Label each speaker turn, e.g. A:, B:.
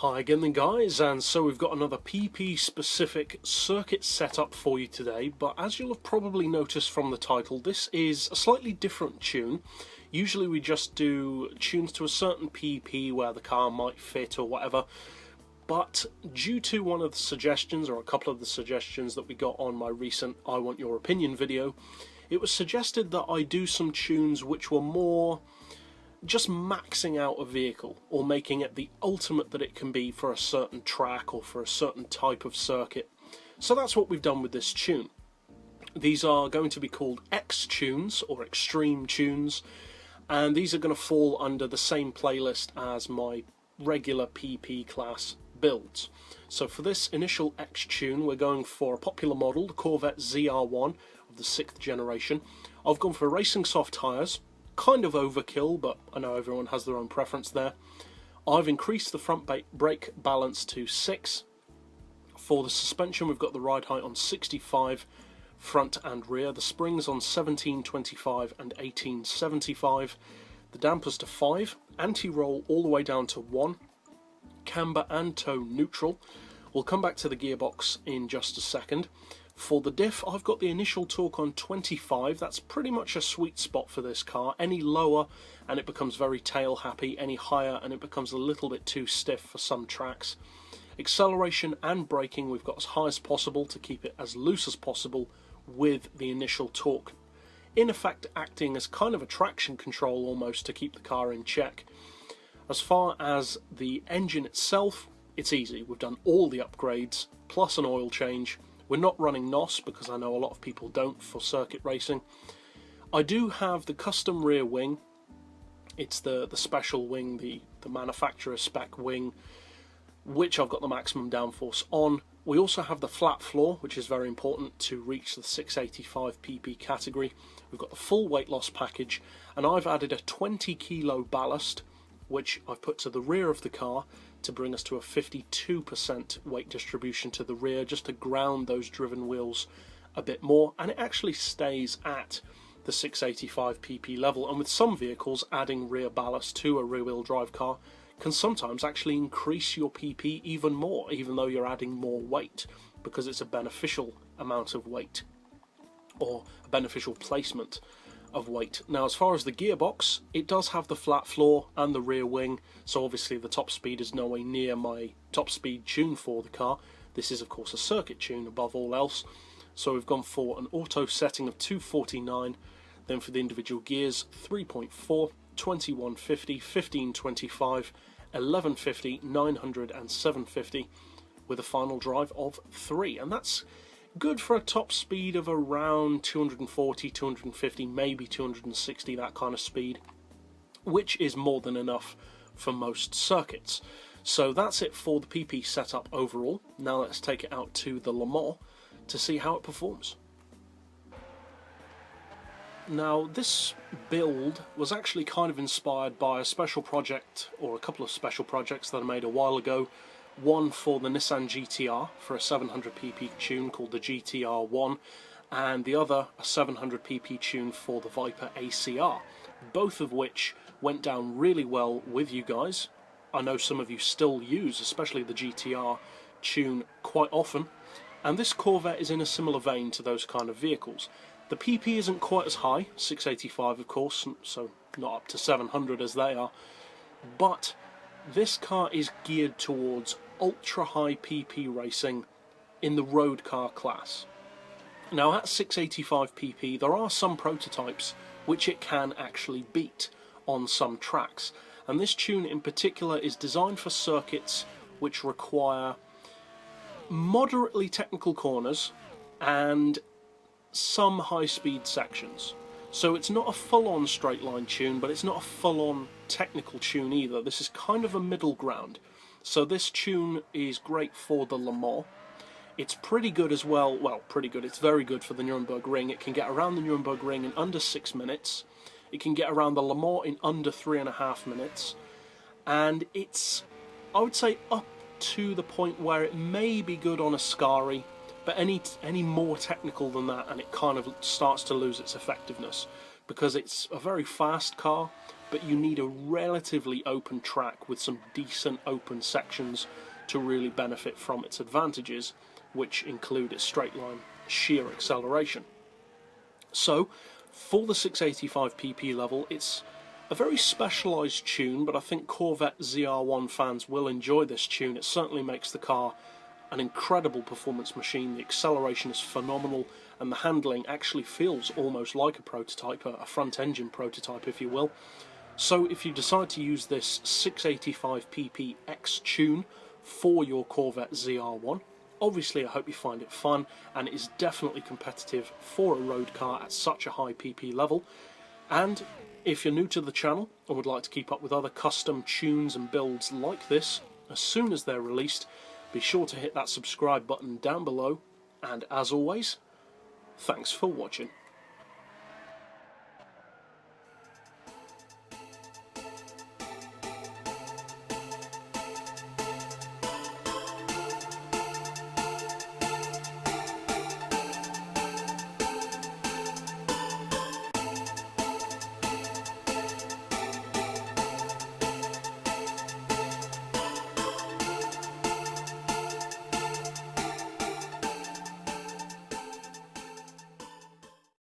A: Hi again then guys, and so we've got another PP specific circuit setup for you today, but as you'll have probably noticed from the title, this is a slightly different tune. Usually we just do tunes to a certain PP where the car might fit or whatever, but due to one of the suggestions, or a couple of the suggestions that we got on my recent I Want Your Opinion video, it was suggested that I do some tunes which were more just maxing out a vehicle or making it the ultimate that it can be for a certain track or for a certain type of circuit. So that's what we've done with this tune. These are going to be called X tunes or extreme tunes, and these are going to fall under the same playlist as my regular PP class builds. So for this initial X tune we're going for a popular model, the Corvette ZR-1 of the 6th generation. I've gone for racing soft tyres. Kind of overkill, but I know everyone has their own preference there. I've increased the front brake balance to 6. For the suspension we've got the ride height on 65 front and rear, the springs on 1725 and 1875, the dampers to 5, anti-roll all the way down to 1, camber and toe neutral. We'll come back to the gearbox in just a second. For the diff, I've got the initial torque on 25, that's pretty much a sweet spot for this car. Any lower and it becomes very tail happy, any higher and it becomes a little bit too stiff for some tracks. Acceleration and braking we've got as high as possible to keep it as loose as possible with the initial torque. In effect acting as kind of a traction control almost to keep the car in check. As far as the engine itself, it's easy. We've done all the upgrades plus an oil change. We're not running NOS because I know a lot of people don't for circuit racing. I do have the custom rear wing. It's the special wing, the manufacturer spec wing, which I've got the maximum downforce on. We also have the flat floor, which is very important to reach the 685 PP category. We've got the full weight loss package, and I've added a 20 kilo ballast, which I've put to the rear of the car to bring us to a 52% weight distribution to the rear, just to ground those driven wheels a bit more, and it actually stays at the 685 PP level. And with some vehicles, adding rear ballast to a rear-wheel drive car can sometimes actually increase your PP even more, even though you're adding more weight, because it's a beneficial amount of weight, or a beneficial placement of weight. Now as far as the gearbox, it does have the flat floor and the rear wing, so obviously the top speed is nowhere near my top speed tune for the car. This is of course a circuit tune above all else, so we've gone for an auto setting of 249, then for the individual gears 3.4, 2150, 1525, 1150, 900 and 750 with a final drive of 3, and that's good for a top speed of around 240, 250, maybe 260, that kind of speed, which is more than enough for most circuits. So that's it for the PP setup overall. Now let's take it out to the Le Mans to see how it performs. Now this build was actually kind of inspired by a special project, or a couple of special projects that I made a while ago. One for the Nissan GTR for a 700 PP tune called the GTR-1, and the other a 700 PP tune for the Viper ACR, both of which went down really well with you guys. I know some of you still use, especially the GTR tune, quite often, and this Corvette is in a similar vein to those kind of vehicles. The PP isn't quite as high, 685 of course, so not up to 700 as they are, but this car is geared towards ultra high PP racing in the road car class. Now at 685 PP there are some prototypes which it can actually beat on some tracks, and this tune in particular is designed for circuits which require moderately technical corners and some high speed sections. So it's not a full-on straight line tune, but it's not a full-on technical tune either. This is kind of a middle ground. So this tune is great for the Le Mans. It's pretty good as well, pretty good, it's very good for the Nürburgring. It can get around the Nürburgring in under 6 minutes. It can get around the Le Mans in under 3.5 minutes. And it's, I would say, up to the point where it may be good on a Scari, but any more technical than that and it kind of starts to lose its effectiveness, because it's a very fast car, but you need a relatively open track with some decent open sections to really benefit from its advantages, which include its straight line sheer acceleration. So, for the 685 PP level, it's a very specialised tune, but I think Corvette ZR-1 fans will enjoy this tune. It certainly makes the car an incredible performance machine. The acceleration is phenomenal, and the handling actually feels almost like a prototype, a front engine prototype if you will. So if you decide to use this 685 PP X tune for your Corvette ZR-1, obviously I hope you find it fun, and it is definitely competitive for a road car at such a high PP level. And if you're new to the channel and would like to keep up with other custom tunes and builds like this, as soon as they're released, be sure to hit that subscribe button down below, and as always, thanks for watching.